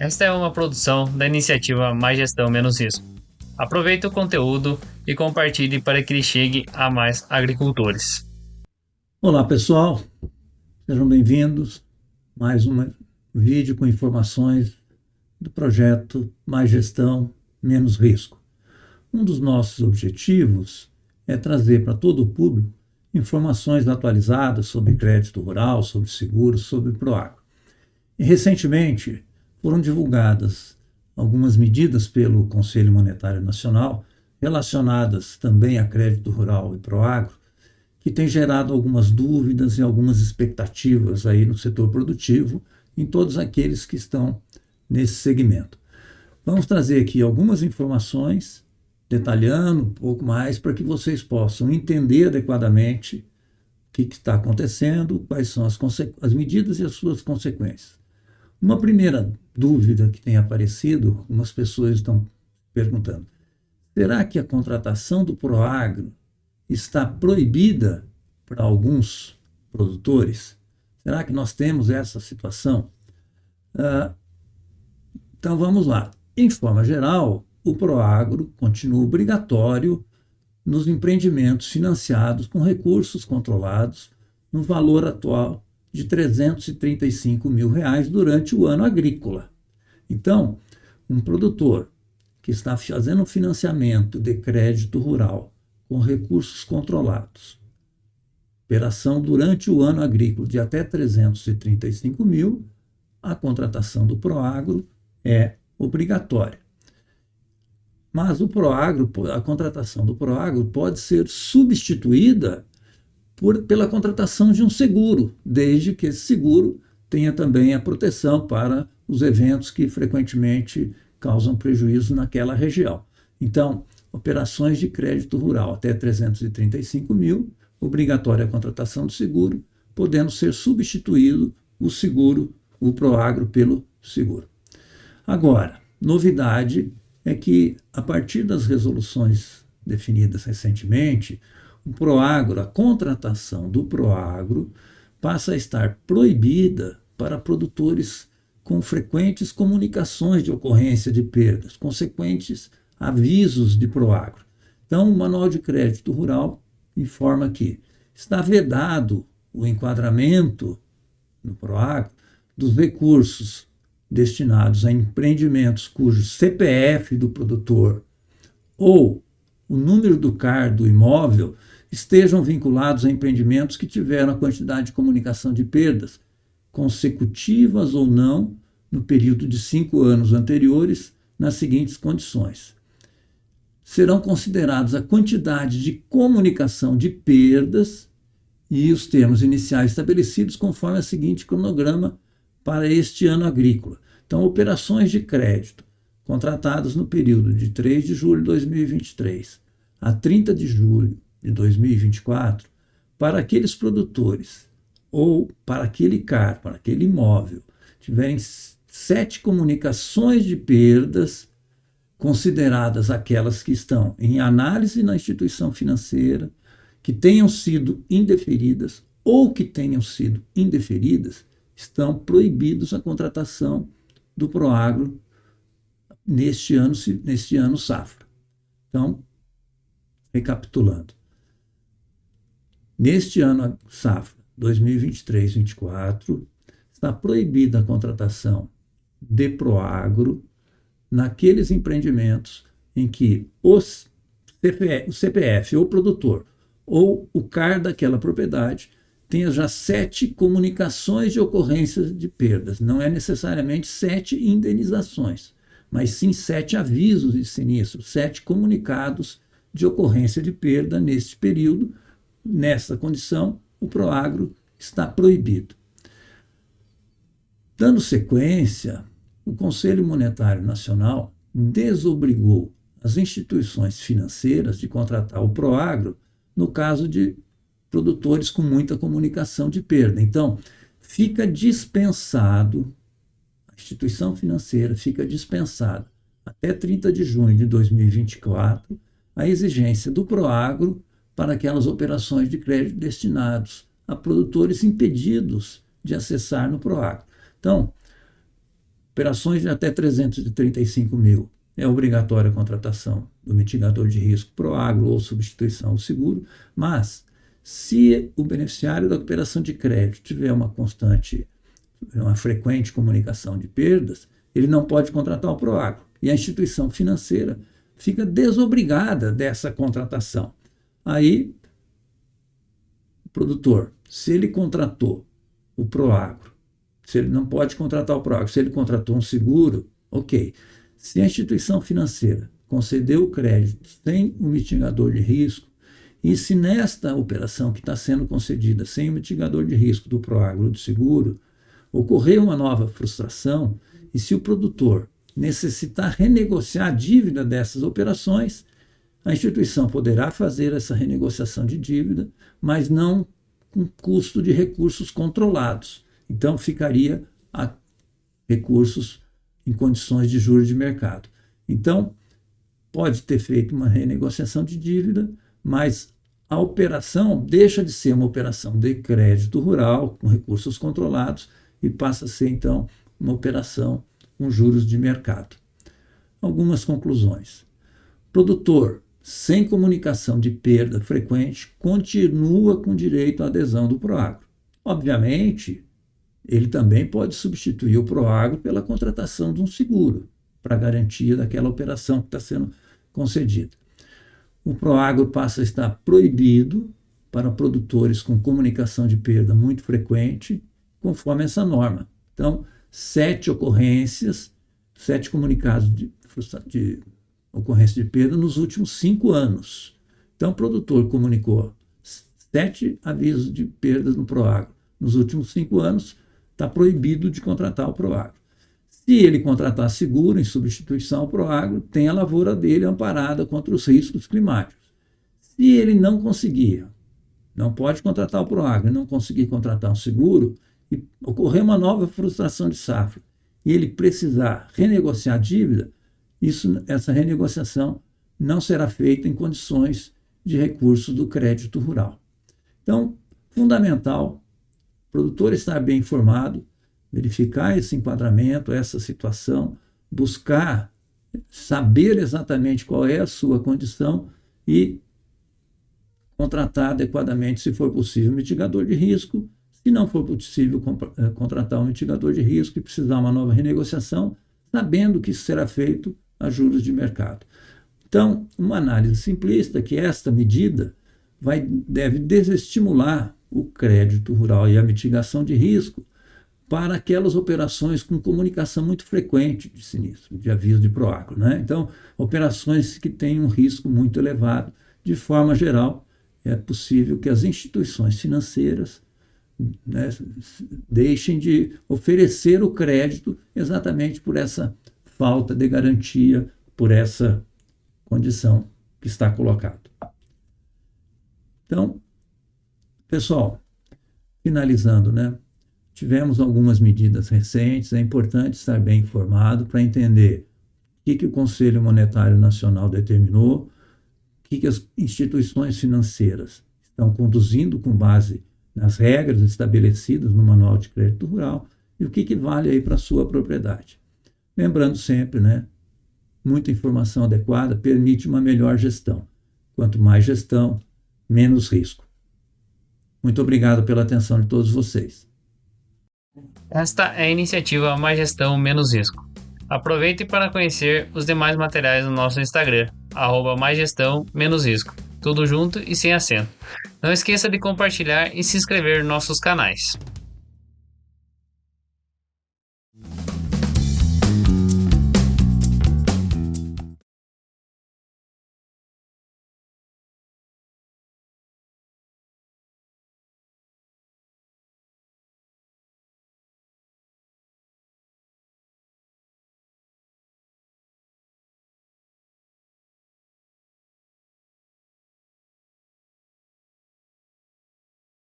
Esta é uma produção da iniciativa Mais Gestão Menos Risco. Aproveite o conteúdo e compartilhe para que ele chegue a mais agricultores. Olá pessoal, sejam bem-vindos a mais um vídeo com informações do projeto Mais Gestão Menos Risco. Um dos nossos objetivos é trazer para todo o público informações atualizadas sobre crédito rural, sobre seguros, sobre Proagro. E recentemente foram divulgadas algumas medidas pelo Conselho Monetário Nacional relacionadas também a crédito rural e Proagro, que tem gerado algumas dúvidas e algumas expectativas aí no setor produtivo, em todos aqueles que estão nesse segmento. Vamos trazer aqui algumas informações, detalhando um pouco mais, para que vocês possam entender adequadamente o que está acontecendo, quais são as medidas e as suas consequências. Uma primeira dúvida que tem aparecido, algumas pessoas estão perguntando: será que a contratação do Proagro está proibida para alguns produtores? Será que nós temos essa situação? Então vamos lá. Em forma geral, o Proagro continua obrigatório nos empreendimentos financiados com recursos controlados no valor atual de R$ 335 mil durante o ano agrícola. Então, um produtor que está fazendo um financiamento de crédito rural com recursos controlados, operação durante o ano agrícola de até 335 mil, a contratação do Proagro é obrigatória. Mas a contratação do Proagro pode ser substituída pela contratação de um seguro, desde que esse seguro tenha também a proteção para os eventos que frequentemente causam prejuízo naquela região. Então, operações de crédito rural até 335 mil, obrigatória a contratação do seguro, podendo ser substituído o seguro, o Proagro, pelo seguro. Agora, novidade é que, a partir das resoluções definidas recentemente, o Proagro, a contratação do Proagro, passa a estar proibida para produtores com frequentes comunicações de ocorrência de perdas, consequentes avisos de Proagro. Então, o Manual de Crédito Rural informa que está vedado o enquadramento no Proagro dos recursos destinados a empreendimentos cujo CPF do produtor ou o número do CAR do imóvel estejam vinculados a empreendimentos que tiveram a quantidade de comunicação de perdas, consecutivas ou não, no período de 5 anos anteriores, nas seguintes condições: serão considerados a quantidade de comunicação de perdas e os termos iniciais estabelecidos conforme a seguinte cronograma para este ano agrícola. Então, operações de crédito contratadas no período de 3 de julho de 2023 a 30 de julho de 2024, para aqueles produtores ou para aquele CAR, para aquele imóvel, tiverem 7 comunicações de perdas, consideradas aquelas que estão em análise na instituição financeira, que tenham sido indeferidas ou que tenham sido indeferidas, estão proibidos a contratação do Proagro neste ano safra. Então, recapitulando, neste ano safra 2023-24, está proibida a contratação de Proagro naqueles empreendimentos em que o CPF, ou produtor, ou o CAR daquela propriedade tenha já 7 comunicações de ocorrências de perdas. Não é necessariamente 7 indenizações, mas sim 7 avisos de sinistro, 7 comunicados de ocorrência de perda neste período. Nessa condição, o Proagro está proibido. Dando sequência, o Conselho Monetário Nacional desobrigou as instituições financeiras de contratar o Proagro no caso de produtores com muita comunicação de perda. Então, fica dispensado, a instituição financeira fica dispensada até 30 de junho de 2024 a exigência do Proagro para aquelas operações de crédito destinados a produtores impedidos de acessar no Proagro. Então, Operações de até 335 mil. É obrigatória a contratação do mitigador de risco Proagro ou substituição ao seguro, mas se o beneficiário da operação de crédito tiver uma frequente comunicação de perdas, ele não pode contratar o Proagro. E a instituição financeira fica desobrigada dessa contratação. Aí, o produtor, se ele contratou o Proagro, se ele não pode contratar o Proagro, se ele contratou um seguro, ok. Se a instituição financeira concedeu o crédito sem o mitigador de risco, e se nesta operação que está sendo concedida sem o mitigador de risco do Proagro ou do seguro, ocorrer uma nova frustração, e se o produtor necessitar renegociar a dívida dessas operações, a instituição poderá fazer essa renegociação de dívida, mas não com custo de recursos controlados. Então, ficaria a recursos em condições de juros de mercado. Então, pode ter feito uma renegociação de dívida, mas a operação deixa de ser uma operação de crédito rural com recursos controlados e passa a ser, então, uma operação com juros de mercado. Algumas conclusões. Produtor sem comunicação de perda frequente continua com direito à adesão do Proagro. Obviamente, ele também pode substituir o Proagro pela contratação de um seguro para garantia daquela operação que está sendo concedida. O Proagro passa a estar proibido para produtores com comunicação de perda muito frequente, conforme essa norma. Então, 7 comunicados de ocorrência de perda nos últimos 5 anos. Então, o produtor comunicou 7 avisos de perdas no Proagro nos últimos 5 anos, está proibido de contratar o Proagro. Se ele contratar seguro em substituição ao Proagro, tem a lavoura dele amparada contra os riscos climáticos. Se ele não conseguir, não pode contratar o Proagro, não conseguir contratar um seguro, e ocorrer uma nova frustração de safra, e ele precisar renegociar a dívida, essa renegociação não será feita em condições de recurso do crédito rural. Então, fundamental, o produtor estar bem informado, verificar esse enquadramento, essa situação, buscar saber exatamente qual é a sua condição e contratar adequadamente, se for possível, um mitigador de risco. Se não for possível contratar um mitigador de risco e precisar uma nova renegociação, sabendo que isso será feito a juros de mercado. Então, uma análise simplista que esta medida deve desestimular o crédito rural e a mitigação de risco para aquelas operações com comunicação muito frequente de sinistro, de aviso de Proagro, né? Então, operações que têm um risco muito elevado. De forma geral, é possível que as instituições financeiras, né, deixem de oferecer o crédito exatamente por essa falta de garantia, por essa condição que está colocada. Então, pessoal, finalizando, né? Tivemos algumas medidas recentes, é importante estar bem informado para entender o que o Conselho Monetário Nacional determinou, o que as instituições financeiras estão conduzindo com base nas regras estabelecidas no Manual de Crédito Rural e o que vale aí para a sua propriedade. Lembrando sempre, né, muita informação adequada permite uma melhor gestão. Quanto mais gestão, menos risco. Muito obrigado pela atenção de todos vocês. Esta é a iniciativa Mais Gestão, Menos Risco. Aproveite para conhecer os demais materiais no nosso Instagram, @Mais Gestão, Menos Risco. Tudo junto e sem acento. Não esqueça de compartilhar e se inscrever nos nossos canais.